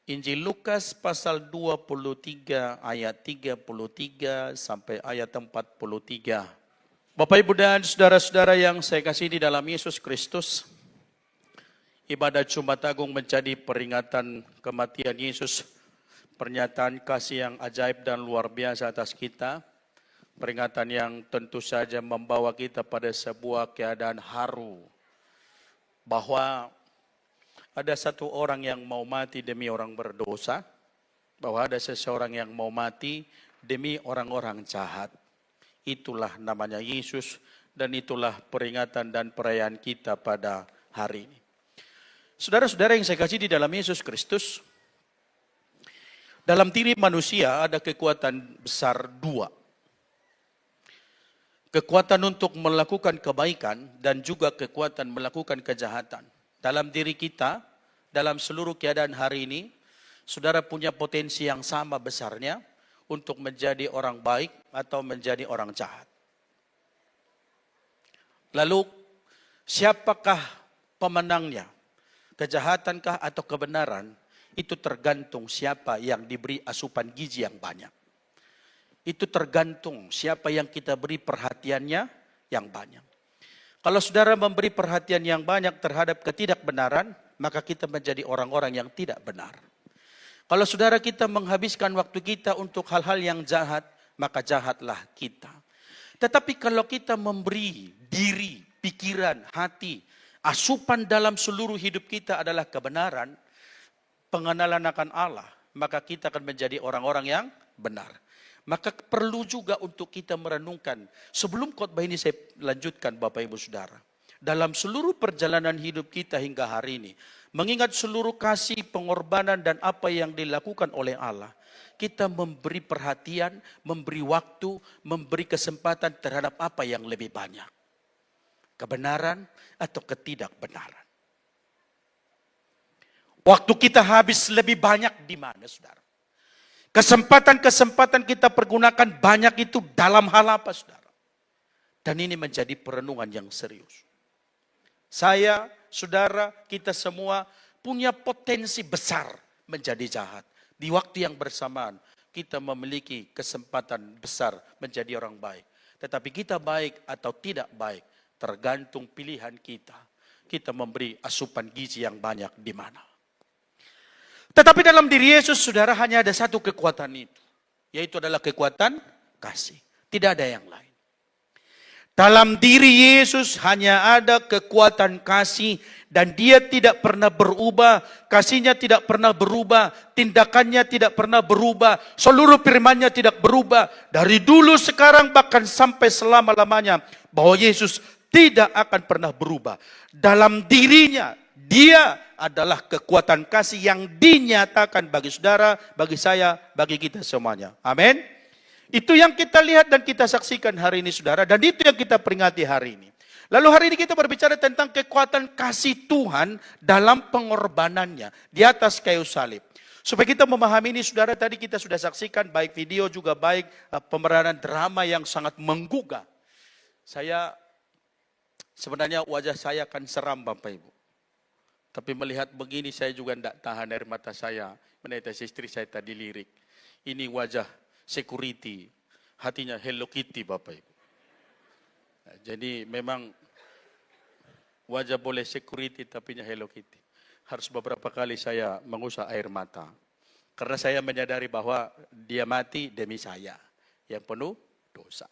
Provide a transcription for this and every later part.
Injil Lukas pasal 23 ayat 33 sampai ayat 43. Bapak, Ibu, dan saudara-saudara yang saya kasih di dalam Yesus Kristus, ibadat Jumat Agung menjadi peringatan kematian Yesus, pernyataan kasih yang ajaib dan luar biasa atas kita, peringatan yang tentu saja membawa kita pada sebuah keadaan haru, bahwa ada satu orang yang mau mati demi orang berdosa, bahwa ada seseorang yang mau mati demi orang-orang jahat. Itulah namanya Yesus, dan itulah peringatan dan perayaan kita pada hari ini. Saudara-saudara yang saya kasih di dalam Yesus Kristus, dalam diri manusia ada kekuatan besar dua. Kekuatan untuk melakukan kebaikan dan juga kekuatan melakukan kejahatan. Dalam diri kita, dalam seluruh keadaan hari ini, saudara punya potensi yang sama besarnya untuk menjadi orang baik atau menjadi orang jahat. Lalu, siapakah pemenangnya? Kejahatankah atau kebenaran? Itu tergantung siapa yang diberi asupan gizi yang banyak. Itu tergantung siapa yang kita beri perhatiannya yang banyak. Kalau saudara memberi perhatian yang banyak terhadap ketidakbenaran, maka kita menjadi orang-orang yang tidak benar. Kalau saudara kita menghabiskan waktu kita untuk hal-hal yang jahat, maka jahatlah kita. Tetapi kalau kita memberi diri, pikiran, hati, asupan dalam seluruh hidup kita adalah kebenaran, pengenalan akan Allah, maka kita akan menjadi orang-orang yang benar. Maka perlu juga untuk kita merenungkan. Sebelum khotbah ini saya lanjutkan Bapak Ibu Saudara. Dalam seluruh perjalanan hidup kita hingga hari ini. Mengingat seluruh kasih, pengorbanan dan apa yang dilakukan oleh Allah. Kita memberi perhatian, memberi waktu, memberi kesempatan terhadap apa yang lebih banyak. Kebenaran atau ketidakbenaran. Waktu kita habis lebih banyak di mana, saudara? Kesempatan-kesempatan kita pergunakan banyak itu dalam hal apa, saudara? Dan ini menjadi perenungan yang serius. Saya, saudara, kita semua punya potensi besar menjadi jahat. Di waktu yang bersamaan, kita memiliki kesempatan besar menjadi orang baik. Tetapi kita baik atau tidak baik, tergantung pilihan kita. Kita memberi asupan gizi yang banyak di mana. Tetapi dalam diri Yesus, saudara, hanya ada satu kekuatan itu. Yaitu adalah kekuatan kasih. Tidak ada yang lain. Dalam diri Yesus hanya ada kekuatan kasih. Dan dia tidak pernah berubah. Kasihnya tidak pernah berubah. Tindakannya tidak pernah berubah. Seluruh firman-Nya tidak berubah. Dari dulu, sekarang, bahkan sampai selama-lamanya. Bahwa Yesus tidak akan pernah berubah. Dalam dirinya, dia adalah kekuatan kasih yang dinyatakan bagi saudara, bagi saya, bagi kita semuanya. Amin. Itu yang kita lihat dan kita saksikan hari ini, saudara. Dan itu yang kita peringati hari ini. Lalu hari ini kita berbicara tentang kekuatan kasih Tuhan dalam pengorbanannya di atas kayu salib. Supaya kita memahami ini, saudara, tadi kita sudah saksikan baik video juga baik pemeranan drama yang sangat menggugah. Sebenarnya wajah saya akan seram, Bapak Ibu. Tapi melihat begini saya juga tidak tahan air mata saya. Menetes istri saya tadi lirik. Ini wajah security. Hatinya Hello Kitty, Bapak Ibu. Nah, jadi memang wajah boleh security tapi Hello Kitty. Harus beberapa kali saya mengusap air mata. Karena saya menyadari bahwa dia mati demi saya. Yang penuh dosa.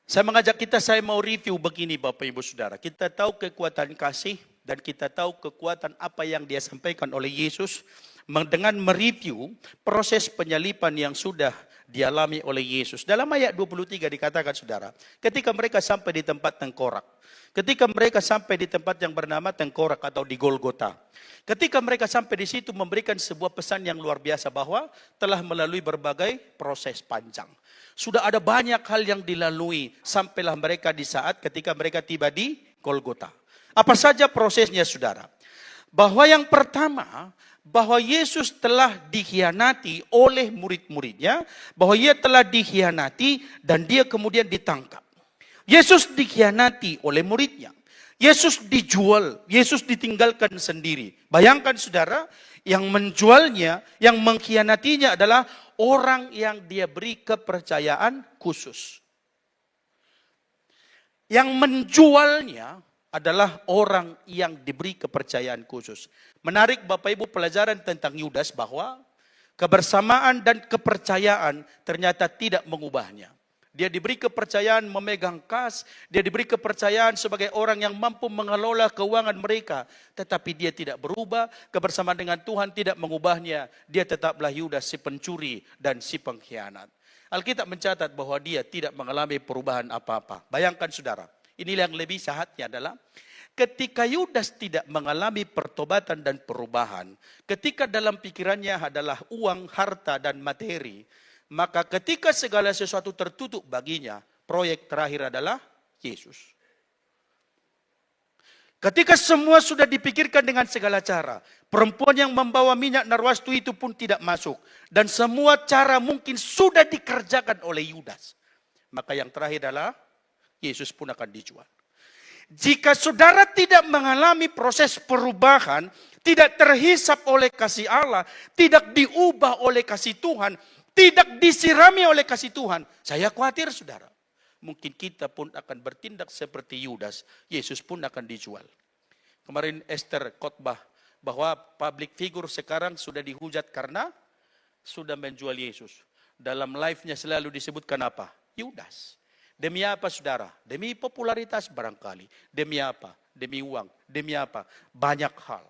Saya mengajak kita, saya mau review begini Bapak Ibu Saudara. Kita tahu kekuatan kasih dan kita tahu kekuatan apa yang dia sampaikan oleh Yesus. Dengan mereview proses penyalipan yang sudah dialami oleh Yesus. Dalam ayat 23 dikatakan, saudara, ketika mereka sampai di tempat tengkorak. Ketika mereka sampai di tempat yang bernama tengkorak atau di Golgota. Ketika mereka sampai di situ memberikan sebuah pesan yang luar biasa bahwa telah melalui berbagai proses panjang. Sudah ada banyak hal yang dilalui sampailah mereka di saat ketika mereka tiba di Golgota. Apa saja prosesnya, saudara? Bahwa yang pertama, bahwa Yesus telah dikhianati oleh murid-muridnya, bahwa ia telah dikhianati dan dia kemudian ditangkap. Yesus dikhianati oleh muridnya. Yesus dijual, Yesus ditinggalkan sendiri. Bayangkan saudara, yang menjualnya, yang mengkhianatinya adalah orang yang dia beri kepercayaan khusus. Yang menjualnya adalah orang yang diberi kepercayaan khusus. Menarik Bapak Ibu pelajaran tentang Yudas bahwa kebersamaan dan kepercayaan ternyata tidak mengubahnya. Dia diberi kepercayaan memegang kas, dia diberi kepercayaan sebagai orang yang mampu mengelola keuangan mereka. Tetapi dia tidak berubah, kebersamaan dengan Tuhan tidak mengubahnya. Dia tetaplah Yudas si pencuri dan si pengkhianat. Alkitab mencatat bahwa dia tidak mengalami perubahan apa-apa. Bayangkan saudara, inilah yang lebih jahatnya adalah ketika Yudas tidak mengalami pertobatan dan perubahan, ketika dalam pikirannya adalah uang, harta, dan materi, maka ketika segala sesuatu tertutup baginya, proyek terakhir adalah Yesus. Ketika semua sudah dipikirkan dengan segala cara, perempuan yang membawa minyak narwastu itu pun tidak masuk. Dan semua cara mungkin sudah dikerjakan oleh Yudas. Maka yang terakhir adalah Yesus pun akan dijual. Jika saudara tidak mengalami proses perubahan, tidak terhisap oleh kasih Allah, tidak diubah oleh kasih Tuhan, tidak disirami oleh kasih Tuhan, saya khawatir saudara, mungkin kita pun akan bertindak seperti Yudas. Yesus pun akan dijual. Kemarin Esther khotbah bahwa public figure sekarang sudah dihujat karena sudah menjual Yesus. Dalam live-nya selalu disebutkan apa? Yudas. Demi apa saudara? Demi popularitas barangkali. Demi apa? Demi uang. Demi apa? Banyak hal.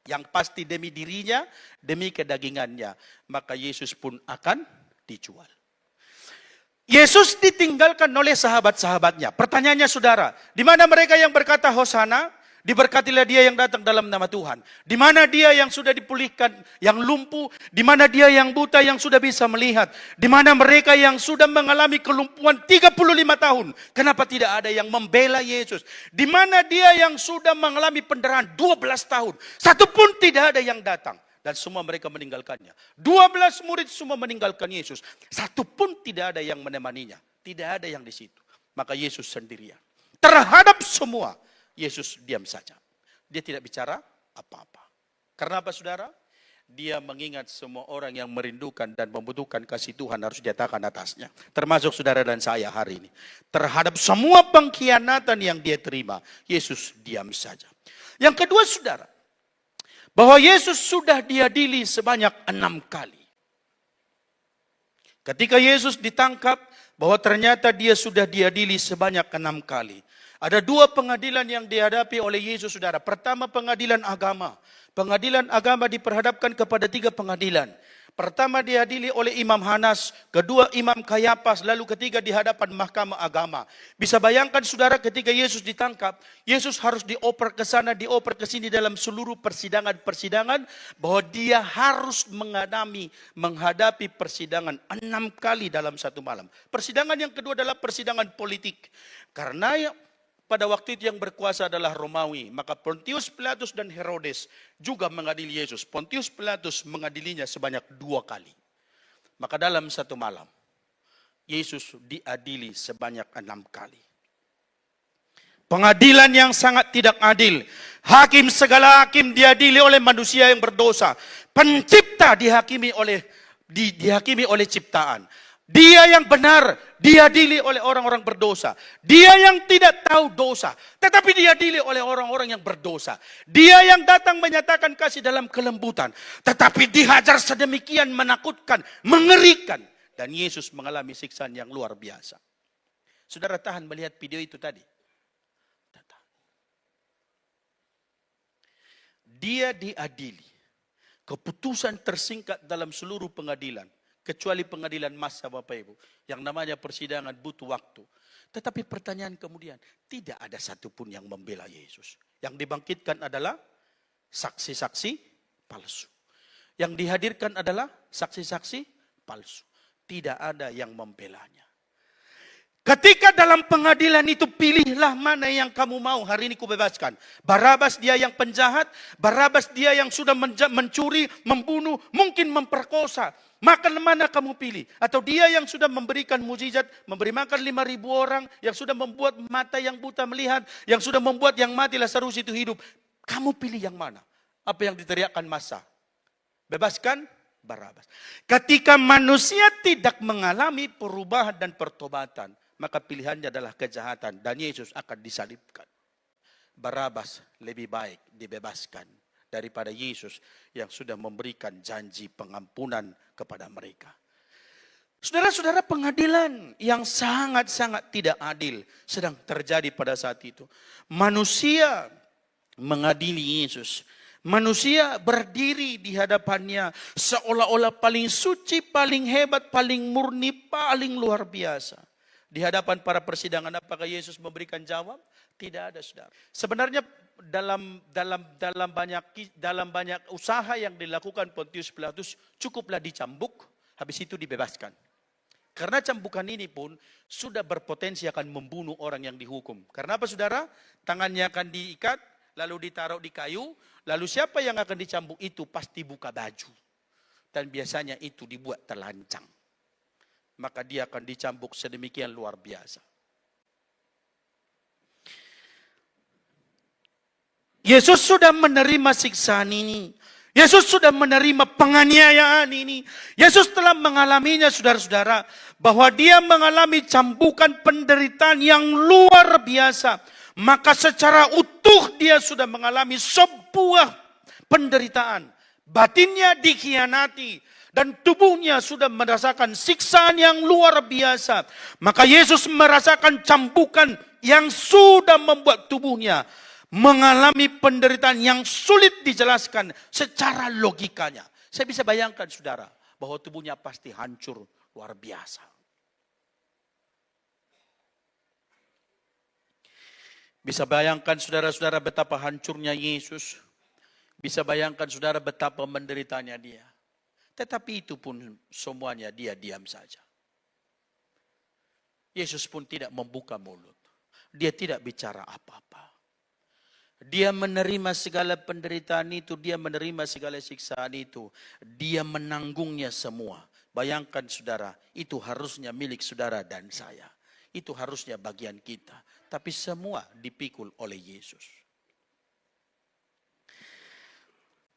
Yang pasti demi dirinya, demi kedagingannya. Maka Yesus pun akan dijual. Yesus ditinggalkan oleh sahabat-sahabatnya. Pertanyaannya saudara, di mana mereka yang berkata Hosana? Diberkatilah dia yang datang dalam nama Tuhan. Di mana dia yang sudah dipulihkan, yang lumpuh? Di mana dia yang buta, yang sudah bisa melihat? Di mana mereka yang sudah mengalami kelumpuhan 35 tahun? Kenapa tidak ada yang membela Yesus? Di mana dia yang sudah mengalami pendarahan 12 tahun? Satu pun tidak ada yang datang. Dan semua mereka meninggalkannya. 12 murid semua meninggalkan Yesus. Satu pun tidak ada yang menemaninya. Tidak ada yang di situ. Maka Yesus sendirian. Terhadap semua, Yesus diam saja. Dia tidak bicara apa-apa. Karena apa saudara? Dia mengingat semua orang yang merindukan dan membutuhkan kasih Tuhan harus dinyatakan atasnya. Termasuk saudara dan saya hari ini. Terhadap semua pengkhianatan yang dia terima, Yesus diam saja. Yang kedua saudara, bahwa Yesus sudah diadili sebanyak 6 kali. Ketika Yesus ditangkap, bahwa ternyata dia sudah diadili sebanyak 6 kali. Ada 2 pengadilan yang dihadapi oleh Yesus, saudara. Pertama, pengadilan agama. Pengadilan agama diperhadapkan kepada 3 pengadilan. Pertama diadili oleh Imam Hanas, kedua Imam Kayapas, lalu ketiga di hadapan mahkamah agama. Bisa bayangkan saudara ketika Yesus ditangkap, Yesus harus dioper ke sana, dioper ke sini dalam seluruh persidangan-persidangan, bahwa dia harus menghadapi persidangan 6 kali dalam satu malam. Persidangan yang kedua adalah persidangan politik. Karena pada waktu itu yang berkuasa adalah Romawi. Maka Pontius Pilatus dan Herodes juga mengadili Yesus. Pontius Pilatus mengadilinya sebanyak 2 kali. Maka dalam satu malam, Yesus diadili sebanyak 6 kali. Pengadilan yang sangat tidak adil. Hakim segala hakim diadili oleh manusia yang berdosa. Pencipta dihakimi oleh ciptaan. Dia yang benar diadili oleh orang-orang berdosa. Dia yang tidak tahu dosa, tetapi diadili oleh orang-orang yang berdosa. Dia yang datang menyatakan kasih dalam kelembutan, tetapi dihajar sedemikian menakutkan, mengerikan. Dan Yesus mengalami siksaan yang luar biasa. Saudara tahan melihat video itu tadi. Dia diadili. Keputusan tersingkat dalam seluruh pengadilan. Kecuali pengadilan massa Bapak Ibu. Yang namanya persidangan butuh waktu. Tetapi pertanyaan kemudian, tidak ada satupun yang membela Yesus. Yang dibangkitkan adalah saksi-saksi palsu. Yang dihadirkan adalah saksi-saksi palsu. Tidak ada yang membelanya. Ketika dalam pengadilan itu, pilihlah mana yang kamu mau. Hari ini kubebaskan. Barabas dia yang penjahat, Barabas dia yang sudah mencuri, membunuh, mungkin memperkosa. Maka mana kamu pilih? Atau dia yang sudah memberikan mukjizat, memberi makan 5.000 orang, yang sudah membuat mata yang buta melihat, yang sudah membuat yang mati Lazarus itu hidup. Kamu pilih yang mana? Apa yang diteriakkan massa? Bebaskan Barabas. Ketika manusia tidak mengalami perubahan dan pertobatan, maka pilihannya adalah kejahatan dan Yesus akan disalibkan. Barabas lebih baik dibebaskan daripada Yesus yang sudah memberikan janji pengampunan kepada mereka. Saudara-saudara, pengadilan yang sangat-sangat tidak adil sedang terjadi pada saat itu. Manusia mengadili Yesus. Manusia berdiri di hadapannya seolah-olah paling suci, paling hebat, paling murni, paling luar biasa. Di hadapan para persidangan, apakah Yesus memberikan jawab? Tidak ada, saudara. Sebenarnya dalam banyak usaha yang dilakukan Pontius Pilatus, cukuplah dicambuk, habis itu dibebaskan. Karena cambukan ini pun sudah berpotensi akan membunuh orang yang dihukum. Karena apa, saudara? Tangannya akan diikat, lalu ditaruh di kayu, lalu siapa yang akan dicambuk itu pasti buka baju. Dan biasanya itu dibuat terlancang. Maka dia akan dicambuk sedemikian luar biasa. Yesus sudah menerima siksaan ini. Yesus sudah menerima penganiayaan ini. Yesus telah mengalaminya, saudara-saudara. Bahwa dia mengalami cambukan penderitaan yang luar biasa. Maka secara utuh dia sudah mengalami sebuah penderitaan. Batinnya dikhianati. Dan tubuhnya sudah merasakan siksaan yang luar biasa. Maka Yesus merasakan cambukan yang sudah membuat tubuhnya mengalami penderitaan yang sulit dijelaskan secara logikanya. Saya bisa bayangkan, saudara, bahwa tubuhnya pasti hancur luar biasa. Bisa bayangkan, saudara-saudara, betapa hancurnya Yesus. Bisa bayangkan, saudara, betapa menderitanya dia. Tetapi itu pun semuanya dia diam saja. Yesus pun tidak membuka mulut. Dia tidak bicara apa-apa. Dia menerima segala penderitaan itu, dia menerima segala siksaan itu. Dia menanggungnya semua. Bayangkan, saudara, itu harusnya milik saudara dan saya. Itu harusnya bagian kita. Tapi semua dipikul oleh Yesus.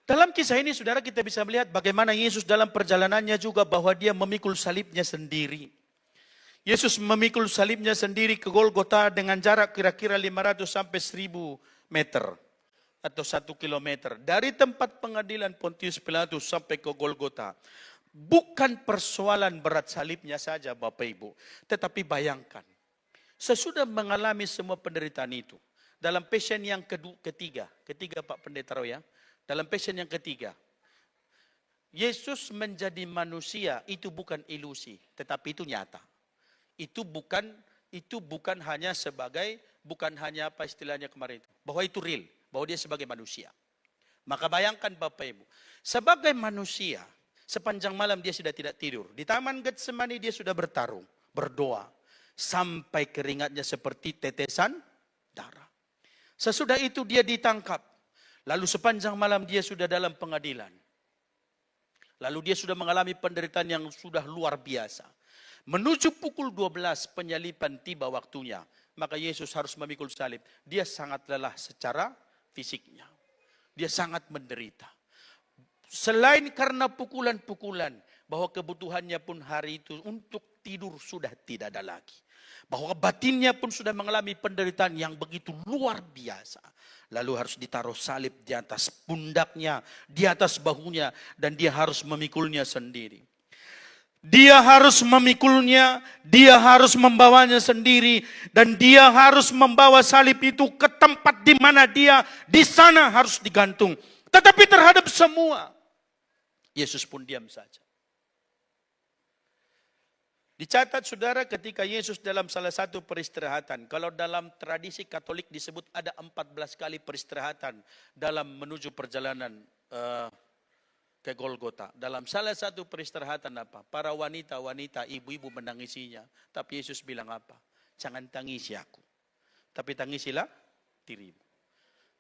Dalam kisah ini, saudara, kita bisa melihat bagaimana Yesus dalam perjalanannya juga bahwa dia memikul salibnya sendiri. Yesus memikul salibnya sendiri ke Golgota dengan jarak kira-kira 500 sampai 1000 meter atau 1 kilometer. Dari tempat pengadilan Pontius Pilatus sampai ke Golgota. Bukan persoalan berat salibnya saja, Bapak Ibu. Tetapi bayangkan, sesudah mengalami semua penderitaan itu, dalam passion yang ketiga Pak Pendeta Roy, ya. Dalam passion yang ketiga, Yesus menjadi manusia itu bukan ilusi, tetapi itu nyata. Itu bukan hanya sebagai, bukan hanya apa istilahnya kemarin itu, bahwa itu real, bahwa dia sebagai manusia. Maka bayangkan, Bapak Ibu, sebagai manusia, sepanjang malam dia sudah tidak tidur. Di Taman Getsemani dia sudah bertarung, berdoa, sampai keringatnya seperti tetesan darah. Sesudah itu dia ditangkap. Lalu sepanjang malam dia sudah dalam pengadilan. Lalu dia sudah mengalami penderitaan yang sudah luar biasa. Menuju pukul 12 penyaliban tiba waktunya. Maka Yesus harus memikul salib. Dia sangat lelah secara fisiknya. Dia sangat menderita. Selain karena pukulan-pukulan, bahwa kebutuhannya pun hari itu untuk tidur sudah tidak ada lagi. Bahwa batinnya pun sudah mengalami penderitaan yang begitu luar biasa. Lalu harus ditaruh salib di atas pundaknya, di atas bahunya, dan dia harus memikulnya sendiri. Dia harus memikulnya, dia harus membawanya sendiri, dan dia harus membawa salib itu ke tempat di mana dia di sana harus digantung. Tetapi terhadap semua, Yesus pun diam saja. Dicatat, saudara, ketika Yesus dalam salah satu peristirahatan, kalau dalam tradisi Katolik disebut ada 14 kali peristirahatan dalam menuju perjalanan ke Golgota. Dalam salah satu peristirahatan apa? Para wanita-wanita, ibu-ibu menangisinya. Tapi Yesus bilang apa? jangan tangisi aku. Tapi tangisilah dirimu.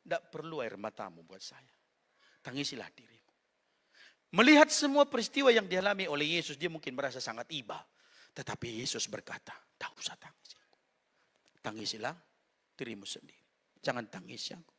Tidak perlu air matamu buat saya. Tangisilah dirimu. Melihat semua peristiwa yang dialami oleh Yesus, dia mungkin merasa sangat iba. Tetapi Yesus berkata, tak usah tangisi aku. Tangisilah dirimu sendiri. Jangan tangisi aku.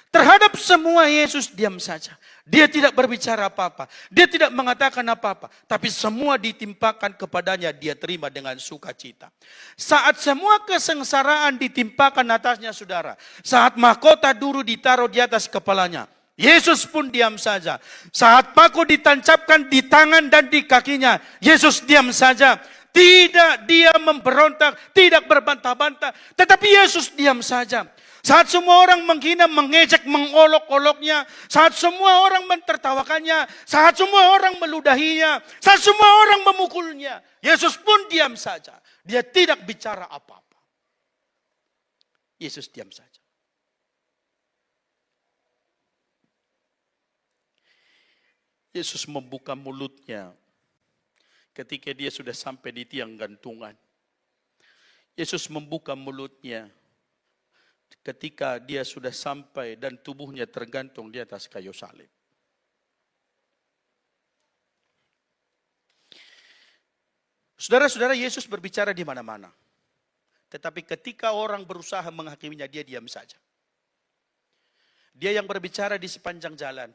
Terhadap semua Yesus diam saja. Dia tidak berbicara apa-apa. Dia tidak mengatakan apa-apa. Tapi semua ditimpakan kepadanya, dia terima dengan sukacita. Saat semua kesengsaraan ditimpakan atasnya, saudara. Saat mahkota duru ditaruh di atas kepalanya, Yesus pun diam saja. Saat paku ditancapkan di tangan dan di kakinya, Yesus diam saja. Tidak dia memberontak, tidak berbantah-bantah. Tetapi Yesus diam saja. Saat semua orang menghina, mengejek, mengolok-oloknya. Saat semua orang mentertawakannya. Saat semua orang meludahinya. Saat semua orang memukulnya. Yesus pun diam saja. Dia tidak bicara apa-apa. Yesus diam saja. Yesus membuka mulutnya ketika dia sudah sampai di tiang gantungan. Yesus membuka mulutnya ketika dia sudah sampai dan tubuhnya tergantung di atas kayu salib. Saudara-saudara, Yesus berbicara di mana-mana. Tetapi ketika orang berusaha menghakiminya, dia diam saja. Dia yang berbicara di sepanjang jalan.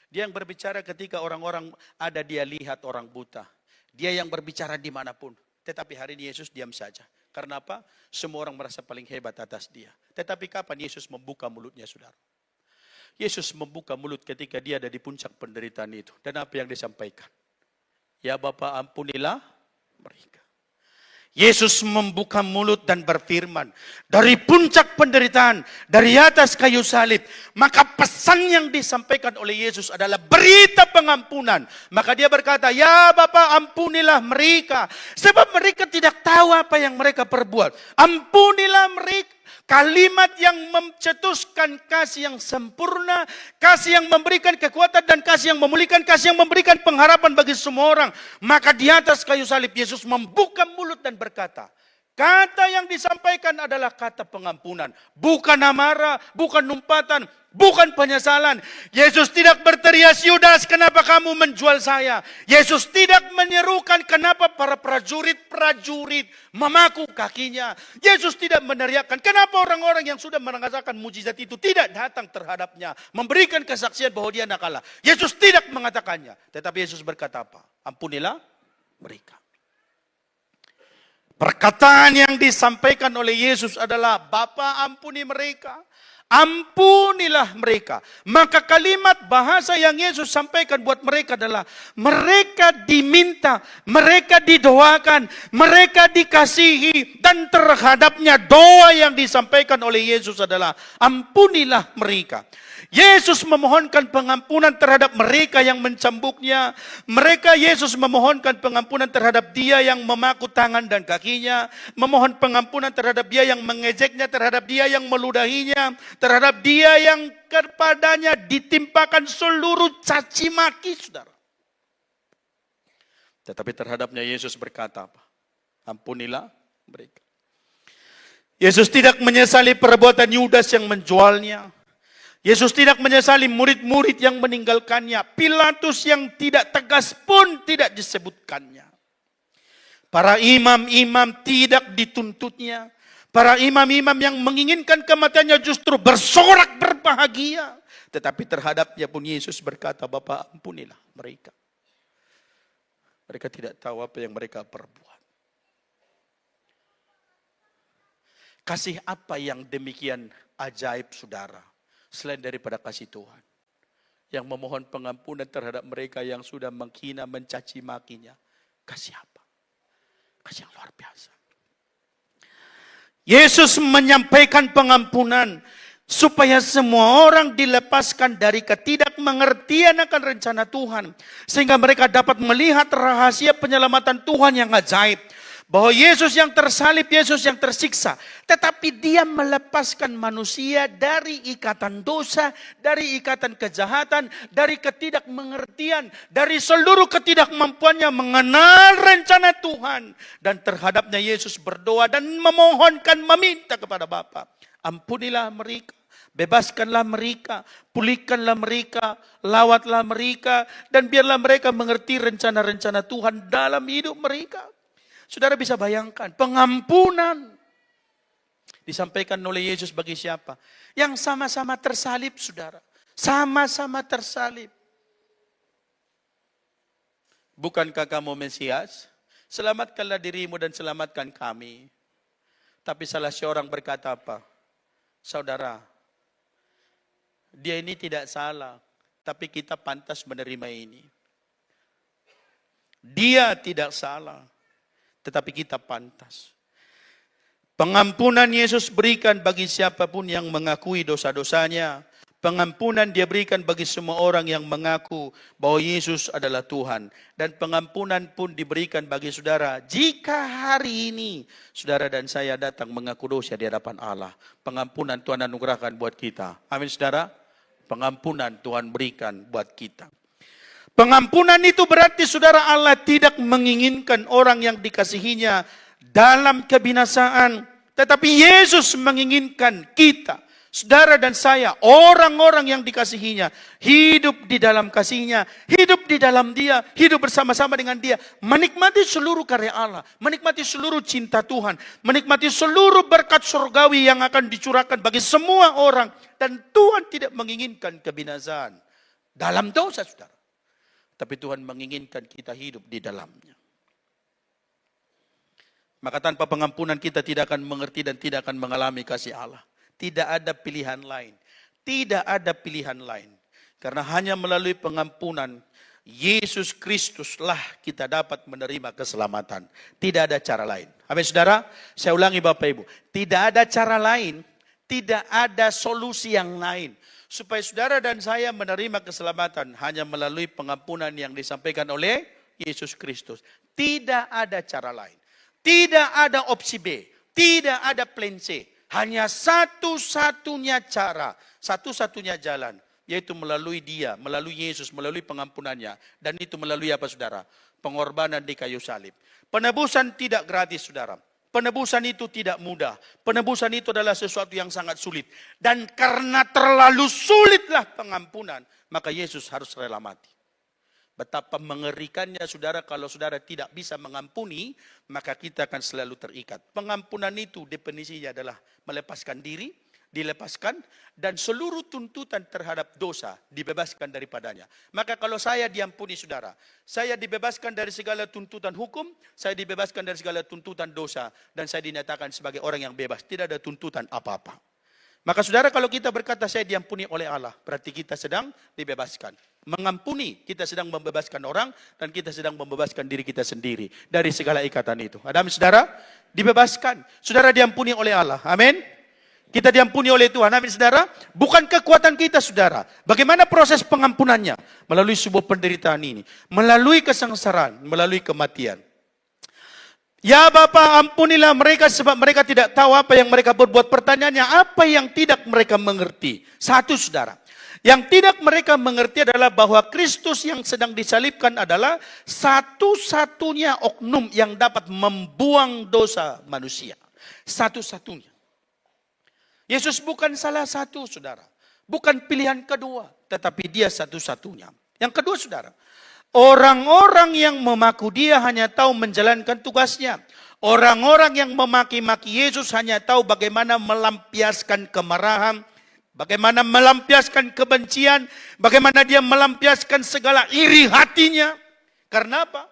Dia yang berbicara ketika orang-orang ada, dia lihat orang buta. Dia yang berbicara dimanapun. Tetapi hari ini Yesus diam saja. Karena apa? Semua orang merasa paling hebat atas dia. Tetapi kapan Yesus membuka mulutnya, saudara? Yesus membuka mulut ketika dia ada di puncak penderitaan itu. Dan apa yang disampaikan? Ya Bapa, ampunilah mereka. Yesus membuka mulut dan berfirman. Dari puncak penderitaan, dari atas kayu salib. Maka pesan yang disampaikan oleh Yesus adalah berita pengampunan. Maka dia berkata, ya Bapa, ampunilah mereka. Sebab mereka tidak tahu apa yang mereka perbuat. Ampunilah mereka. Kalimat yang mencetuskan kasih yang sempurna, kasih yang memberikan kekuatan dan kasih yang memulihkan, kasih yang memberikan pengharapan bagi semua orang. Maka di atas kayu salib Yesus membuka mulut dan berkata, kata yang disampaikan adalah kata pengampunan. Bukan amarah, bukan umpatan, bukan penyesalan. Yesus tidak berteriak, Yudas, kenapa kamu menjual saya? Yesus tidak menyerukan kenapa para prajurit memaku kakinya. Yesus tidak meneriakkan kenapa orang-orang yang sudah merasakan mujizat itu tidak datang terhadapnya, memberikan kesaksian bahwa dia nak kalah. Yesus tidak mengatakannya. Tetapi Yesus berkata apa? Ampunilah mereka. Perkataan yang disampaikan oleh Yesus adalah, Bapa, ampuni mereka. Ampunilah mereka. Maka kalimat bahasa yang Yesus sampaikan buat mereka adalah, mereka diminta, mereka didoakan, mereka dikasihi. Dan terhadapnya doa yang disampaikan oleh Yesus adalah, ampunilah mereka. Yesus memohonkan pengampunan terhadap mereka yang mencambuknya. Yesus memohonkan pengampunan terhadap dia yang memaku tangan dan kakinya. Memohon pengampunan terhadap dia yang mengejeknya, terhadap dia yang meludahinya, terhadap dia yang kepadanya ditimpakan seluruh caci maki, saudara. Tetapi terhadapnya Yesus berkata apa? Ampunilah mereka. Yesus tidak menyesali perbuatan Yudas yang menjualnya. Yesus tidak menyesali murid-murid yang meninggalkannya. Pilatus yang tidak tegas pun tidak disebutkannya. Para imam-imam tidak dituntutnya. Para imam-imam yang menginginkan kematiannya justru bersorak berbahagia. Tetapi terhadapnya pun Yesus berkata, Bapa, ampunilah mereka. Mereka tidak tahu apa yang mereka perbuat. Kasih apa yang demikian ajaib, saudara? Selain daripada kasih Tuhan yang memohon pengampunan terhadap mereka yang sudah menghina, mencaci makinya. Kasih apa? Kasih yang luar biasa. Yesus menyampaikan pengampunan supaya semua orang dilepaskan dari ketidakmengertian akan rencana Tuhan, sehingga mereka dapat melihat rahasia penyelamatan Tuhan yang ajaib. Bahwa Yesus yang tersalib, Yesus yang tersiksa. Tetapi dia melepaskan manusia dari ikatan dosa, dari ikatan kejahatan, dari ketidakmengertian, dari seluruh ketidakmampuannya mengenal rencana Tuhan. Dan terhadapnya Yesus berdoa dan memohonkan, meminta kepada Bapa. Ampunilah mereka, bebaskanlah mereka, pulihkanlah mereka, lawatlah mereka, dan biarlah mereka mengerti rencana-rencana Tuhan dalam hidup mereka. Saudara bisa bayangkan, pengampunan disampaikan oleh Yesus bagi siapa? Yang sama-sama tersalib, saudara. Sama-sama tersalib. Bukankah kamu Mesias? Selamatkanlah dirimu dan selamatkan kami. Tapi salah seorang berkata apa? Saudara, dia ini tidak salah, tapi kita pantas menerima ini. Dia tidak salah, tetapi kita pantas. Pengampunan Yesus berikan bagi siapapun yang mengakui dosa-dosanya. Pengampunan dia berikan bagi semua orang yang mengaku bahwa Yesus adalah Tuhan. Dan pengampunan pun diberikan bagi saudara. Jika hari ini saudara dan saya datang mengaku dosa di hadapan Allah, pengampunan Tuhan anugerahkan buat kita. Amin saudara. Pengampunan Tuhan berikan buat kita. Pengampunan itu berarti saudara, Allah tidak menginginkan orang yang dikasihinya dalam kebinasaan. Tetapi Yesus menginginkan kita, saudara dan saya, orang-orang yang dikasihinya, hidup di dalam kasihnya, hidup di dalam dia, hidup bersama-sama dengan dia, menikmati seluruh karya Allah, menikmati seluruh cinta Tuhan, menikmati seluruh berkat surgawi yang akan dicurahkan bagi semua orang. Dan Tuhan tidak menginginkan kebinasaan dalam dosa, saudara. Tapi Tuhan menginginkan kita hidup di dalamnya. Maka tanpa pengampunan kita tidak akan mengerti dan tidak akan mengalami kasih Allah. Tidak ada pilihan lain. Tidak ada pilihan lain. Karena hanya melalui pengampunan Yesus Kristuslah kita dapat menerima keselamatan. Tidak ada cara lain. Amin saudara? Saya ulangi Bapak Ibu. Tidak ada cara lain. Tidak ada solusi yang lain. Supaya saudara dan saya menerima keselamatan hanya melalui pengampunan yang disampaikan oleh Yesus Kristus. Tidak ada cara lain. Tidak ada opsi B. Tidak ada plan C. Hanya satu-satunya cara, satu-satunya jalan, yaitu melalui dia, melalui Yesus, melalui pengampunannya. Dan itu melalui apa saudara? Pengorbanan di kayu salib. Penebusan tidak gratis saudara. Penebusan itu tidak mudah. Penebusan itu adalah sesuatu yang sangat sulit. Dan karena terlalu sulitlah pengampunan, maka Yesus harus rela mati. Betapa mengerikannya saudara kalau saudara tidak bisa mengampuni, maka kita akan selalu terikat. Pengampunan itu definisinya adalah melepaskan diri, dilepaskan, dan seluruh tuntutan terhadap dosa dibebaskan daripadanya. Maka kalau saya diampuni saudara, saya dibebaskan dari segala tuntutan hukum, saya dibebaskan dari segala tuntutan dosa, dan saya dinyatakan sebagai orang yang bebas. Tidak ada tuntutan apa-apa. Maka saudara kalau kita berkata saya diampuni oleh Allah, berarti kita sedang dibebaskan. Mengampuni, kita sedang membebaskan orang, dan kita sedang membebaskan diri kita sendiri dari segala ikatan itu. Ada saudara? Dibebaskan. Saudara diampuni oleh Allah. Amin. Kita diampuni oleh Tuhan. Amin saudara. Bukan kekuatan kita saudara. Bagaimana proses pengampunannya? Melalui sebuah penderitaan ini. Melalui kesengsaraan. Melalui kematian. Ya Bapa, ampunilah mereka sebab mereka tidak tahu apa yang mereka berbuat. Pertanyaannya, apa yang tidak mereka mengerti? Satu saudara. Yang tidak mereka mengerti adalah bahwa Kristus yang sedang disalibkan adalah satu-satunya oknum yang dapat membuang dosa manusia. Satu-satunya. Yesus bukan salah satu saudara. Bukan pilihan kedua. Tetapi dia satu-satunya. Yang kedua saudara. Orang-orang yang memaku dia hanya tahu menjalankan tugasnya. Orang-orang yang memaki-maki Yesus hanya tahu bagaimana melampiaskan kemarahan, bagaimana melampiaskan kebencian, bagaimana dia melampiaskan segala iri hatinya. Karena apa?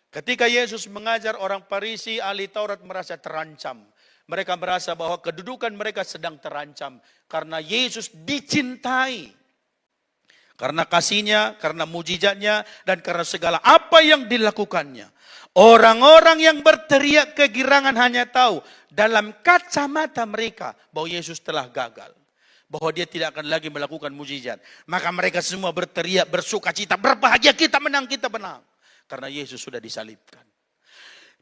Ketika Yesus mengajar, orang Farisi, ahli Taurat merasa terancam. Mereka merasa bahwa kedudukan mereka sedang terancam. Karena Yesus dicintai. Karena kasihnya, karena mujizatnya, dan karena segala apa yang dilakukannya. Orang-orang yang berteriak kegirangan hanya tahu dalam kacamata mereka bahwa Yesus telah gagal. Bahwa dia tidak akan lagi melakukan mujizat. Maka mereka semua berteriak, bersuka cita, berbahagia, kita menang, kita menang. Karena Yesus sudah disalibkan.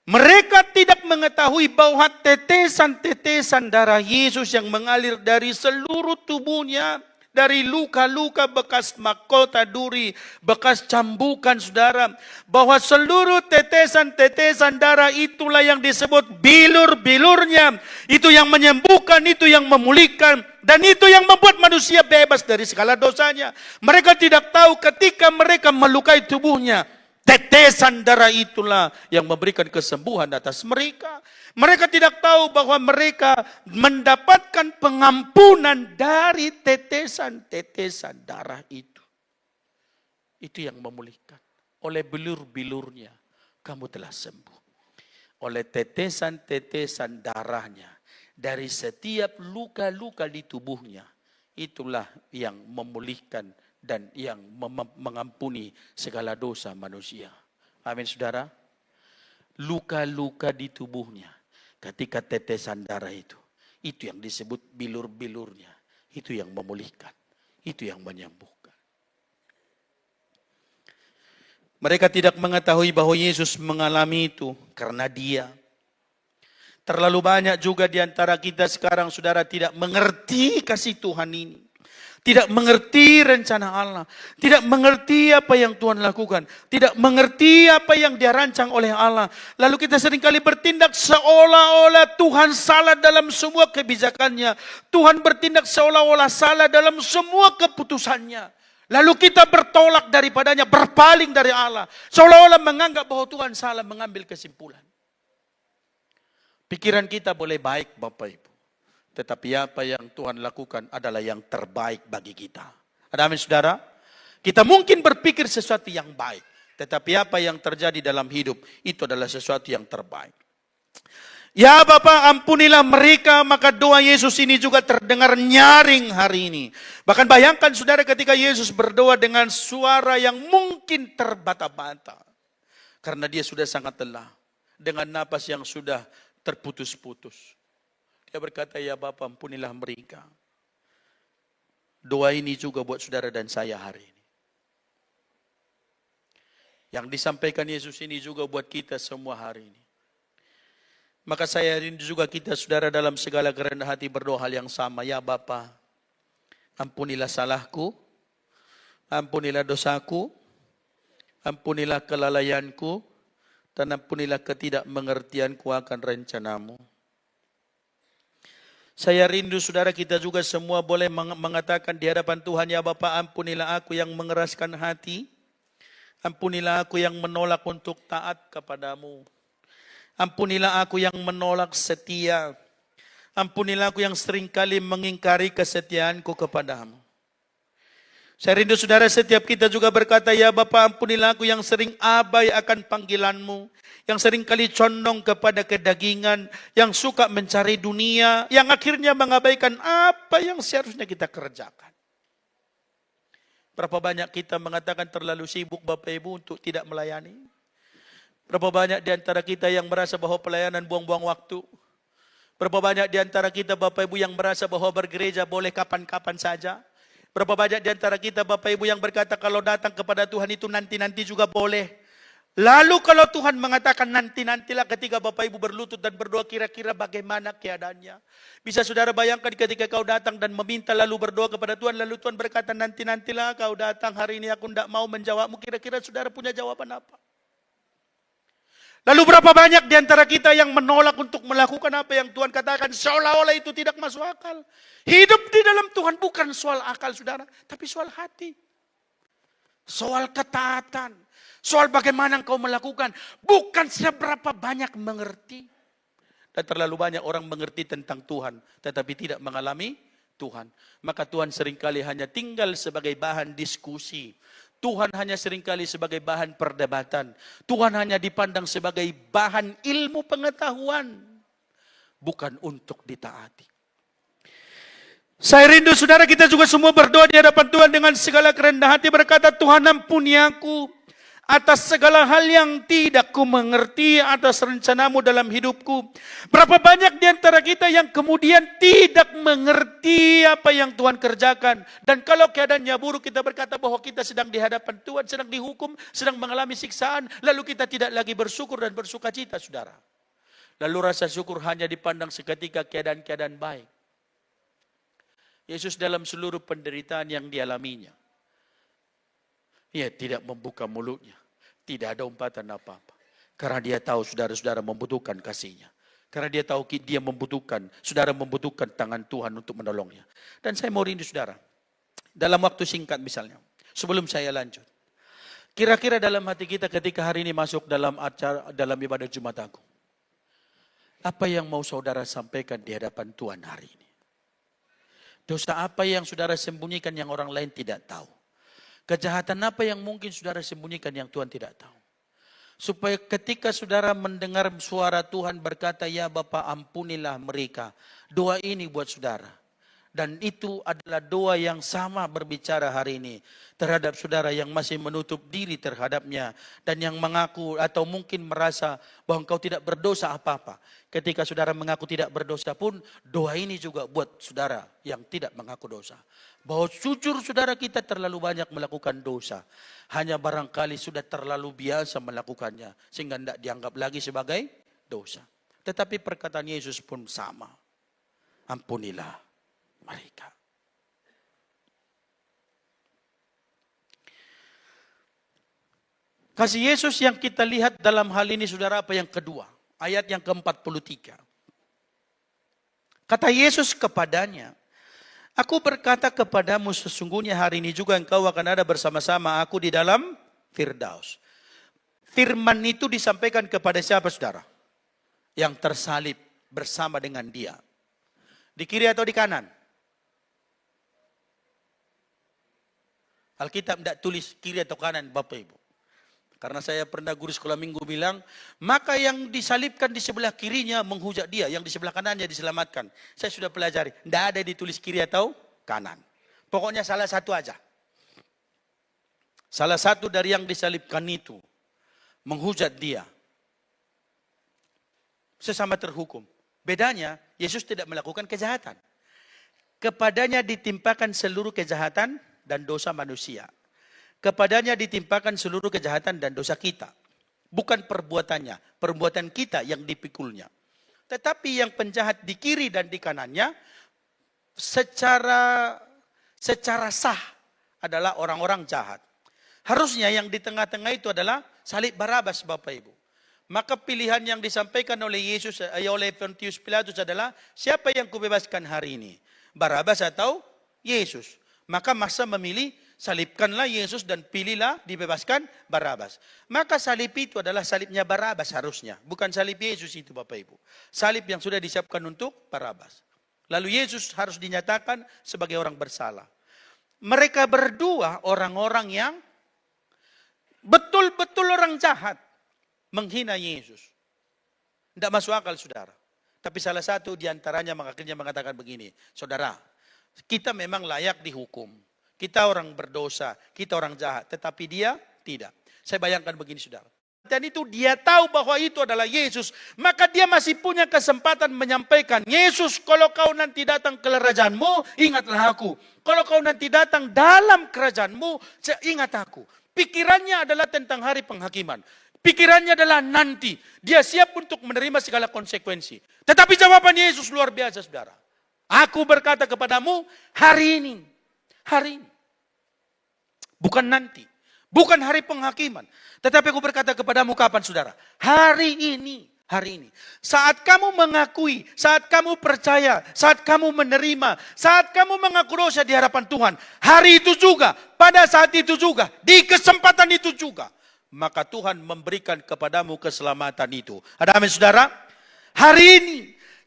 Mereka tidak mengetahui bahwa tetesan-tetesan darah Yesus yang mengalir dari seluruh tubuhnya, dari luka-luka bekas mahkota duri, bekas cambukan saudara, bahwa seluruh tetesan-tetesan darah itulah yang disebut bilur-bilurnya. Itu yang menyembuhkan, itu yang memulihkan, dan itu yang membuat manusia bebas dari segala dosanya. Mereka tidak tahu ketika mereka melukai tubuhnya, tetesan darah itulah yang memberikan kesembuhan atas mereka. Mereka tidak tahu bahwa mereka mendapatkan pengampunan dari tetesan-tetesan darah itu. Itu yang memulihkan. Oleh bilur-bilurnya kamu telah sembuh. Oleh tetesan-tetesan darahnya dari setiap luka-luka di tubuhnya, itulah yang memulihkan dan yang mengampuni segala dosa manusia. Amin saudara. Luka-luka di tubuhnya ketika tetesan darah itu yang disebut bilur-bilurnya. Itu yang memulihkan, itu yang menyembuhkan. Mereka tidak mengetahui bahwa Yesus mengalami itu karena Dia. Terlalu banyak juga di antara kita sekarang saudara tidak mengerti kasih Tuhan ini. Tidak mengerti rencana Allah. Tidak mengerti apa yang Tuhan lakukan. Tidak mengerti apa yang Dia rancang oleh Allah. Lalu kita seringkali bertindak seolah-olah Tuhan salah dalam semua kebijakannya. Tuhan bertindak seolah-olah salah dalam semua keputusannya. Lalu kita bertolak daripadanya, berpaling dari Allah. Seolah-olah menganggap bahwa Tuhan salah mengambil kesimpulan. Pikiran kita boleh baik Bapak Ibu. Tetapi apa yang Tuhan lakukan adalah yang terbaik bagi kita. Ada amin saudara? Kita mungkin berpikir sesuatu yang baik. Tetapi apa yang terjadi dalam hidup itu adalah sesuatu yang terbaik. Ya Bapa, ampunilah mereka, maka doa Yesus ini juga terdengar nyaring hari ini. Bahkan bayangkan saudara ketika Yesus berdoa dengan suara yang mungkin terbata-bata. Karena Dia sudah sangat lelah. Dengan napas yang sudah terputus-putus. Dia berkata, ya Bapa, ampunilah mereka. Doa ini juga buat saudara dan saya hari ini. Yang disampaikan Yesus ini juga buat kita semua hari ini. Maka saya rindu juga kita saudara dalam segala kerendahan hati berdoa hal yang sama. Ya Bapa, ampunilah salahku, ampunilah dosaku, ampunilah kelalaianku, dan ampunilah ketidakmengertianku akan rencanamu. Saya rindu saudara kita juga semua boleh mengatakan di hadapan Tuhan, ya Bapa, ampunilah aku yang mengeraskan hati. Ampunilah aku yang menolak untuk taat kepadamu. Ampunilah aku yang menolak setia. Ampunilah aku yang seringkali mengingkari kesetiaanku kepadamu. Saya rindu saudara setiap kita juga berkata, ya Bapa, ampunilah aku yang sering abai akan panggilanmu. Yang seringkali condong kepada kedagingan, yang suka mencari dunia, yang akhirnya mengabaikan apa yang seharusnya kita kerjakan. Berapa banyak kita mengatakan terlalu sibuk Bapak Ibu untuk tidak melayani? Berapa banyak di antara kita yang merasa bahwa pelayanan buang-buang waktu? Berapa banyak di antara kita Bapak Ibu yang merasa bahwa bergereja boleh kapan-kapan saja? Berapa banyak di antara kita Bapak Ibu yang berkata kalau datang kepada Tuhan itu nanti-nanti juga boleh? Lalu kalau Tuhan mengatakan nanti-nantilah ketika Bapak Ibu berlutut dan berdoa, kira-kira bagaimana keadaannya? Bisa saudara bayangkan ketika kau datang dan meminta lalu berdoa kepada Tuhan, lalu Tuhan berkata nanti-nantilah kau datang, hari ini aku tidak mau menjawabmu, kira-kira saudara punya jawaban apa? Lalu berapa banyak di antara kita yang menolak untuk melakukan apa yang Tuhan katakan, seolah-olah itu tidak masuk akal. Hidup di dalam Tuhan bukan soal akal saudara, tapi soal hati. Soal ketaatan. Soal bagaimana engkau melakukan, bukan seberapa banyak mengerti. Dan terlalu banyak orang mengerti tentang Tuhan, tetapi tidak mengalami Tuhan. Maka Tuhan seringkali hanya tinggal sebagai bahan diskusi. Tuhan hanya seringkali sebagai bahan perdebatan. Tuhan hanya dipandang sebagai bahan ilmu pengetahuan. Bukan untuk ditaati. Saya rindu saudara kita juga semua berdoa di hadapan Tuhan dengan segala kerendahan hati berkata, Tuhan ampuni aku. atas segala hal yang tidak ku mengerti atas rencanamu dalam hidupku. Berapa banyak di antara kita yang kemudian tidak mengerti apa yang Tuhan kerjakan. Dan kalau keadaannya buruk, kita berkata bahwa kita sedang di hadapan Tuhan, sedang dihukum, sedang mengalami siksaan. Lalu kita tidak lagi bersyukur dan bersuka cita, saudara. Lalu rasa syukur hanya dipandang seketika keadaan-keadaan baik. Yesus dalam seluruh penderitaan yang dialaminya, ia tidak membuka mulutnya. Tidak ada umpatan apa-apa. Karena dia tahu saudara-saudara membutuhkan kasihnya. Karena dia tahu dia membutuhkan, saudara membutuhkan tangan Tuhan untuk menolongnya. Dan saya mau rindu saudara, dalam waktu singkat misalnya, sebelum saya lanjut. Kira-kira dalam hati kita ketika hari ini masuk dalam dalam ibadah Jumat Agung, apa yang mau saudara sampaikan di hadapan Tuhan hari ini? Dosa apa yang saudara sembunyikan yang orang lain tidak tahu? Kejahatan apa yang mungkin saudara sembunyikan yang Tuhan tidak tahu? Supaya ketika saudara mendengar suara Tuhan berkata, ya Bapa ampunilah mereka. Doa ini buat saudara. Dan itu adalah doa yang sama berbicara hari ini terhadap saudara yang masih menutup diri terhadapnya. Dan yang mengaku atau mungkin merasa bahwa engkau tidak berdosa apa-apa. Ketika saudara mengaku tidak berdosa pun, doa ini juga buat saudara yang tidak mengaku dosa. Bahwa jujur saudara kita terlalu banyak melakukan dosa. Hanya barangkali sudah terlalu biasa melakukannya. Sehingga tidak dianggap lagi sebagai dosa. Tetapi perkataan Yesus pun sama. Ampunilah mereka. Kasih Yesus yang kita lihat dalam hal ini saudara apa yang kedua. Ayat yang ke-43. Kata Yesus kepadanya, aku berkata kepadamu sesungguhnya hari ini juga engkau akan ada bersama-sama aku di dalam Firdaus. Firman itu disampaikan kepada siapa saudara? Yang tersalib bersama dengan dia. Di kiri atau di kanan? Alkitab tidak tulis kiri atau kanan Bapak Ibu. Karena saya pernah guru sekolah minggu bilang, maka yang disalibkan di sebelah kirinya menghujat dia, yang di sebelah kanannya diselamatkan. Saya sudah pelajari, tidak ada ditulis kiri atau kanan. Pokoknya salah satu aja. Salah satu dari yang disalibkan itu menghujat dia. Sesama terhukum. Bedanya, Yesus tidak melakukan kejahatan. Kepadanya ditimpakan seluruh kejahatan dan dosa manusia. Kepadanya ditimpakan seluruh kejahatan dan dosa kita. Bukan perbuatannya, perbuatan kita yang dipikulnya. Tetapi yang penjahat di kiri dan di kanannya, secara sah adalah orang-orang jahat. Harusnya yang di tengah-tengah itu adalah salib Barabas Bapak Ibu. Maka pilihan yang disampaikan oleh Yesus, oleh Pontius Pilatus adalah, siapa yang kubebaskan hari ini? Barabas atau Yesus? Maka masa memilih, salibkanlah Yesus dan pilihlah dibebaskan Barabas. Maka salib itu adalah salibnya Barabas harusnya. Bukan salib Yesus itu Bapak Ibu. Salib yang sudah disiapkan untuk Barabas. Lalu Yesus harus dinyatakan sebagai orang bersalah. Mereka berdua orang-orang yang betul-betul orang jahat. Menghina Yesus. Tidak masuk akal saudara. Tapi salah satu diantaranya akhirnya mengatakan begini. Saudara, kita memang layak dihukum. Kita orang berdosa, kita orang jahat. Tetapi dia tidak. Saya bayangkan begini saudara. Dan itu dia tahu bahwa itu adalah Yesus. Maka dia masih punya kesempatan menyampaikan. Yesus, kalau kau nanti datang ke kerajaanmu, ingatlah aku. Kalau kau nanti datang dalam kerajaanmu, ingat aku. Pikirannya adalah tentang hari penghakiman. Pikirannya adalah nanti. Dia siap untuk menerima segala konsekuensi. Tetapi jawaban Yesus luar biasa saudara. Aku berkata kepadamu hari ini. Hari ini. Bukan nanti. Bukan hari penghakiman. Tetapi aku berkata kepadamu kapan saudara? Hari ini. Hari ini. Saat kamu mengakui, saat kamu percaya, saat kamu menerima, saat kamu mengaku dosa di hadapan Tuhan. Hari itu juga, pada saat itu juga, di kesempatan itu juga. Maka Tuhan memberikan kepadamu keselamatan itu. Ada amin saudara? Hari ini.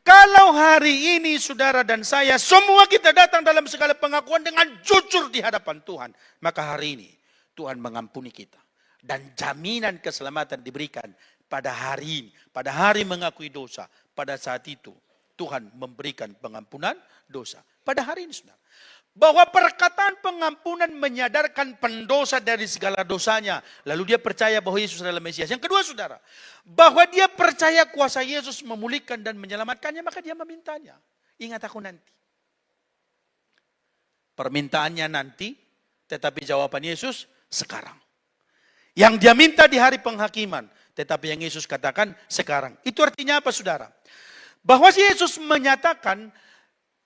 Kalau hari ini saudara dan saya, semua kita datang dalam segala pengakuan dengan jujur di hadapan Tuhan. Maka hari ini Tuhan mengampuni kita. Dan jaminan keselamatan diberikan pada hari ini. Pada hari mengakui dosa. Pada saat itu Tuhan memberikan pengampunan dosa. Pada hari ini saudara. Bahwa perkataan pengampunan menyadarkan pendosa dari segala dosanya. Lalu dia percaya bahwa Yesus adalah Mesias. Yang kedua saudara, bahwa dia percaya kuasa Yesus memulihkan dan menyelamatkannya, maka dia memintanya. Ingat aku nanti. Permintaannya nanti, tetapi jawaban Yesus sekarang. Yang dia minta di hari penghakiman, tetapi yang Yesus katakan sekarang. Itu artinya apa saudara? Bahwa Yesus menyatakan,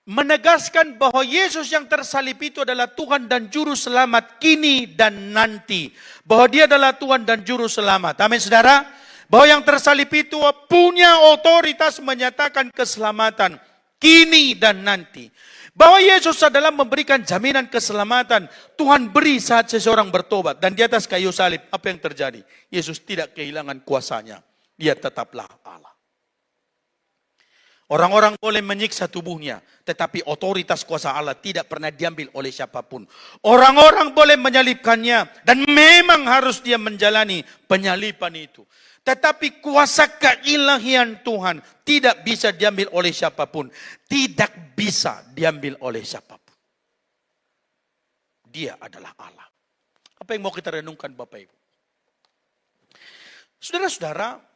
menegaskan bahwa Yesus yang tersalib itu adalah Tuhan dan Juru Selamat kini dan nanti. Bahwa dia adalah Tuhan dan Juru Selamat. Amin saudara. Bahwa yang tersalib itu punya otoritas menyatakan keselamatan kini dan nanti. Bahwa Yesus adalah memberikan jaminan keselamatan. Tuhan beri saat seseorang bertobat. Dan di atas kayu salib, apa yang terjadi? Yesus tidak kehilangan kuasanya. Dia tetaplah Allah. Orang-orang boleh menyiksa tubuhnya, tetapi otoritas kuasa Allah tidak pernah diambil oleh siapapun. Orang-orang boleh menyalibkannya, dan memang harus dia menjalani penyaliban itu. Tetapi kuasa keilahian Tuhan tidak bisa diambil oleh siapapun. Tidak bisa diambil oleh siapapun. Dia adalah Allah. Apa yang mau kita renungkan Bapak Ibu? Saudara-saudara,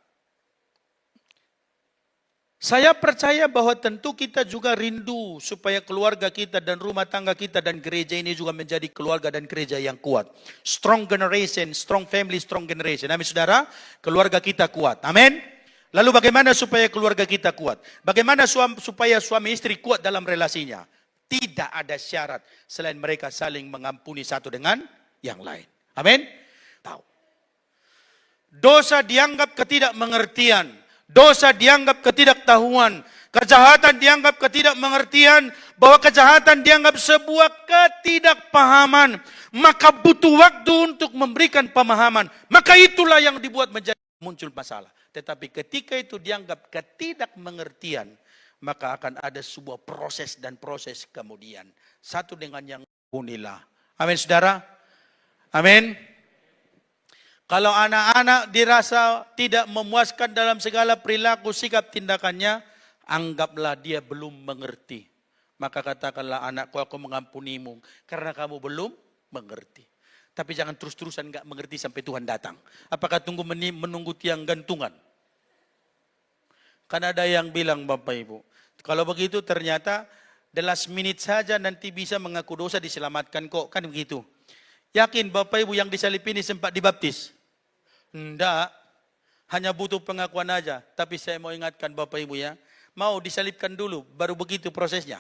saya percaya bahwa tentu kita juga rindu supaya keluarga kita dan rumah tangga kita dan gereja ini juga menjadi keluarga dan gereja yang kuat. Strong generation, strong family, strong generation. Amin saudara, keluarga kita kuat. Amin. Lalu bagaimana supaya keluarga kita kuat? Bagaimana supaya suami istri kuat dalam relasinya? Tidak ada syarat selain mereka saling mengampuni satu dengan yang lain. Amin. Tahu. Dosa dianggap ketidakmengertian. Dosa dianggap ketidaktahuan, kejahatan dianggap ketidakmengertian, bahwa kejahatan dianggap sebuah ketidakpahaman. Maka butuh waktu untuk memberikan pemahaman. Maka itulah yang dibuat menjadi muncul masalah. Tetapi ketika itu dianggap ketidakmengertian, maka akan ada sebuah proses dan proses kemudian. Satu dengan yang unilah. Amin saudara? Amin. Kalau anak-anak dirasa tidak memuaskan dalam segala perilaku, sikap, tindakannya, anggaplah dia belum mengerti. Maka katakanlah, anakku, aku mengampunimu karena kamu belum mengerti. Tapi jangan terus-terusan enggak mengerti sampai Tuhan datang. Apakah menunggu tiang gantungan? Kan ada yang bilang Bapak Ibu, kalau begitu ternyata the last minute saja nanti bisa mengaku dosa diselamatkan kok. Kan begitu. Yakin Bapak Ibu yang disalib ini sempat dibaptis? Enggak, hanya butuh pengakuan aja. Tapi saya mau ingatkan Bapak Ibu ya, mau disalibkan dulu, baru begitu prosesnya.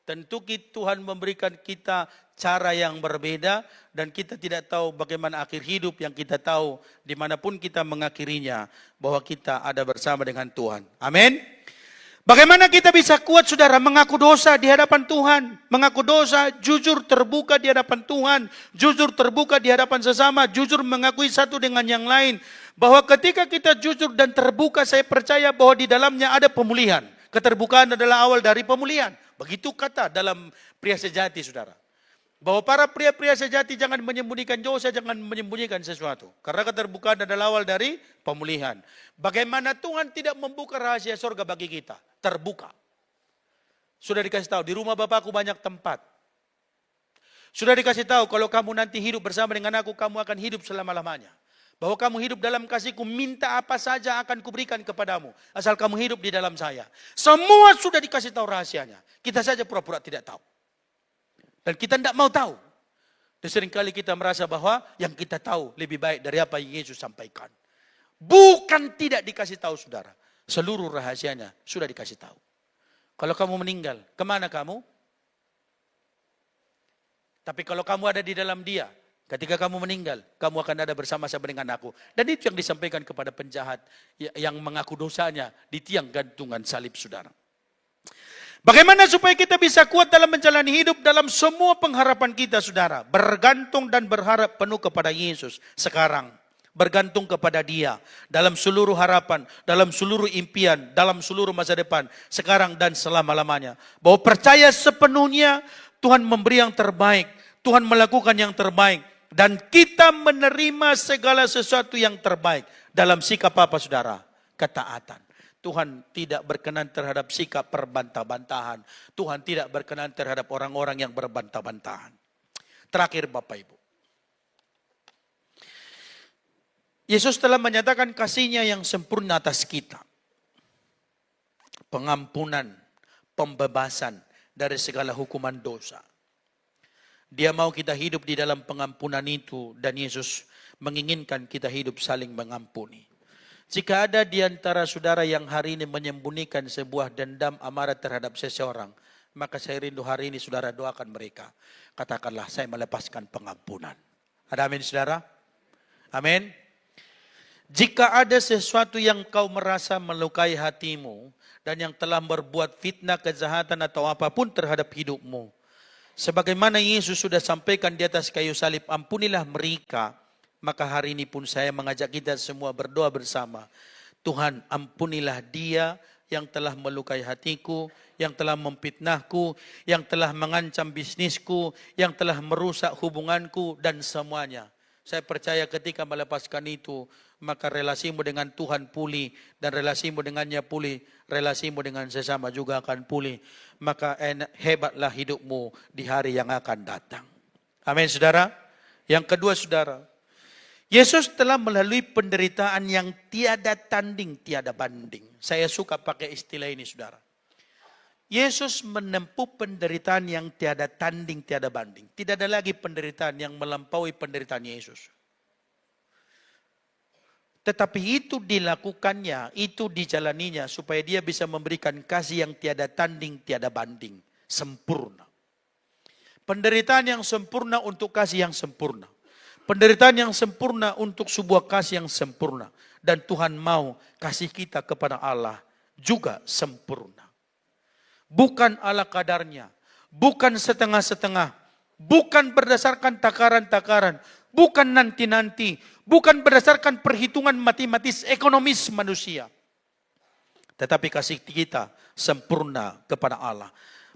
Tentu Tuhan memberikan kita cara yang berbeda, dan kita tidak tahu bagaimana akhir hidup. Yang kita tahu, dimanapun kita mengakhirinya, bahwa kita ada bersama dengan Tuhan. Amin. Bagaimana kita bisa kuat saudara mengaku dosa di hadapan Tuhan? Mengaku dosa, jujur terbuka di hadapan Tuhan. Jujur terbuka di hadapan sesama. Jujur mengakui satu dengan yang lain. Bahwa ketika kita jujur dan terbuka, saya percaya bahwa di dalamnya ada pemulihan. Keterbukaan adalah awal dari pemulihan. Begitu kata dalam pria sejati saudara. Bahwa para pria-pria sejati jangan menyembunyikan dosa, jangan menyembunyikan sesuatu. Karena keterbukaan adalah awal dari pemulihan. Bagaimana Tuhan tidak membuka rahasia surga bagi kita? Terbuka. Sudah dikasih tahu, di rumah Bapakku banyak tempat. Sudah dikasih tahu, kalau kamu nanti hidup bersama dengan aku, kamu akan hidup selama-lamanya. Bahwa kamu hidup dalam kasihku, minta apa saja akan kuberikan kepadamu. Asal kamu hidup di dalam saya. Semua sudah dikasih tahu rahasianya. Kita saja pura-pura tidak tahu. Dan kita tidak mau tahu. Dan seringkali kita merasa bahwa yang kita tahu lebih baik dari apa yang Yesus sampaikan. Bukan tidak dikasih tahu saudara. Seluruh rahasianya sudah dikasih tahu. Kalau kamu meninggal, kemana kamu? Tapi kalau kamu ada di dalam dia, ketika kamu meninggal, kamu akan ada bersama-sama dengan aku. Dan itu yang disampaikan kepada penjahat yang mengaku dosanya di tiang gantungan salib saudara. Bagaimana supaya kita bisa kuat dalam menjalani hidup dalam semua pengharapan kita saudara. Bergantung dan berharap penuh kepada Yesus sekarang. Bergantung kepada dia dalam seluruh harapan, dalam seluruh impian, dalam seluruh masa depan. Sekarang dan selama-lamanya. Bahwa percaya sepenuhnya Tuhan memberi yang terbaik. Tuhan melakukan yang terbaik. Dan kita menerima segala sesuatu yang terbaik. Dalam sikap apa saudara? Ketaatan. Tuhan tidak berkenan terhadap sikap perbantah-bantahan. Tuhan tidak berkenan terhadap orang-orang yang berbantah-bantahan. Terakhir Bapak Ibu. Yesus telah menyatakan kasih-Nya yang sempurna atas kita. Pengampunan, pembebasan dari segala hukuman dosa. Dia mau kita hidup di dalam pengampunan itu, dan Yesus menginginkan kita hidup saling mengampuni. Jika ada di antara saudara yang hari ini menyembunyikan sebuah dendam amarah terhadap seseorang, maka saya rindu hari ini saudara doakan mereka. Katakanlah, saya melepaskan pengampunan. Ada amin saudara? Amin. Jika ada sesuatu yang kau merasa melukai hatimu, dan yang telah berbuat fitnah, kejahatan atau apapun terhadap hidupmu, sebagaimana Yesus sudah sampaikan di atas kayu salib, ampunilah mereka. Maka hari ini pun saya mengajak kita semua berdoa bersama. Tuhan, ampunilah dia yang telah melukai hatiku, yang telah memfitnahku, yang telah mengancam bisnisku, yang telah merusak hubunganku dan semuanya. Saya percaya ketika melepaskan itu, maka relasimu dengan Tuhan pulih, dan relasimu dengannya pulih, relasimu dengan sesama juga akan pulih. Maka hebatlah hidupmu di hari yang akan datang. Amin saudara. Yang kedua saudara, Yesus telah melalui penderitaan yang tiada tanding, tiada banding. Saya suka pakai istilah ini saudara. Yesus menempuh penderitaan yang tiada tanding, tiada banding. Tidak ada lagi penderitaan yang melampaui penderitaan Yesus. Tetapi itu dilakukannya, itu dijalaninya supaya dia bisa memberikan kasih yang tiada tanding, tiada banding. Sempurna. Penderitaan yang sempurna untuk kasih yang sempurna. Penderitaan yang sempurna untuk sebuah kasih yang sempurna. Dan Tuhan mau kasih kita kepada Allah juga sempurna. Bukan ala kadarnya. Bukan setengah-setengah. Bukan berdasarkan takaran-takaran. Bukan nanti-nanti. Bukan berdasarkan perhitungan matematis ekonomis manusia. Tetapi kasih kita sempurna kepada Allah.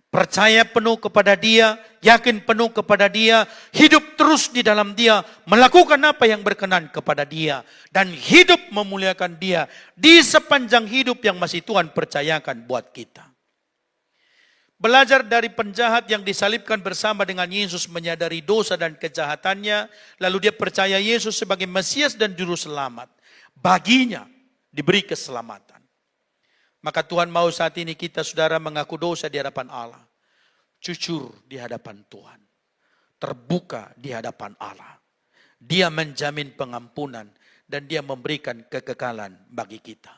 Percaya penuh kepada Dia, yakin penuh kepada Dia, hidup terus di dalam Dia, melakukan apa yang berkenan kepada Dia, dan hidup memuliakan Dia di sepanjang hidup yang masih Tuhan percayakan buat kita. Belajar dari penjahat yang disalibkan bersama dengan Yesus, menyadari dosa dan kejahatannya, lalu dia percaya Yesus sebagai Mesias dan Juru Selamat. Baginya diberi keselamatan. Maka Tuhan mau saat ini kita saudara mengaku dosa di hadapan Allah. Jujur di hadapan Tuhan. Terbuka di hadapan Allah. Dia menjamin pengampunan dan dia memberikan kekekalan bagi kita.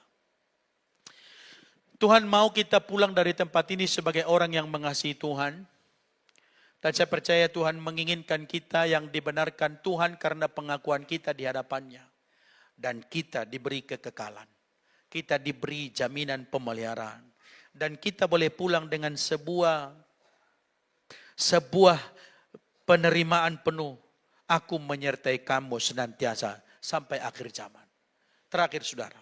Tuhan mau kita pulang dari tempat ini sebagai orang yang mengasihi Tuhan. Dan saya percaya Tuhan menginginkan kita yang dibenarkan Tuhan karena pengakuan kita di hadapannya. Dan kita diberi kekekalan. Kita diberi jaminan pemeliharaan. Dan kita boleh pulang dengan sebuah penerimaan penuh. Aku menyertai kamu senantiasa sampai akhir zaman. Terakhir saudara.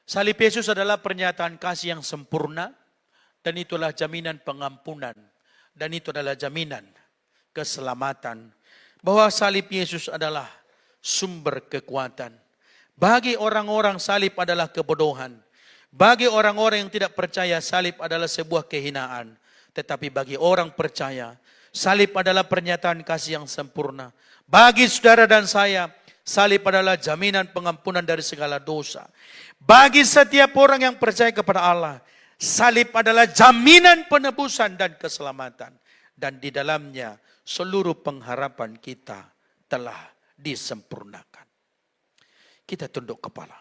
Salib Yesus adalah pernyataan kasih yang sempurna. Dan itulah jaminan pengampunan. Dan itu adalah jaminan keselamatan. Bahwa salib Yesus adalah sumber kekuatan. Bagi orang-orang salib adalah kebodohan. Bagi orang-orang yang tidak percaya salib adalah sebuah kehinaan. Tetapi bagi orang percaya salib adalah pernyataan kasih yang sempurna. Bagi saudara dan saya salib adalah jaminan pengampunan dari segala dosa. Bagi setiap orang yang percaya kepada Allah salib adalah jaminan penebusan dan keselamatan. Dan di dalamnya seluruh pengharapan kita telah disempurnakan. Kita tunduk kepala.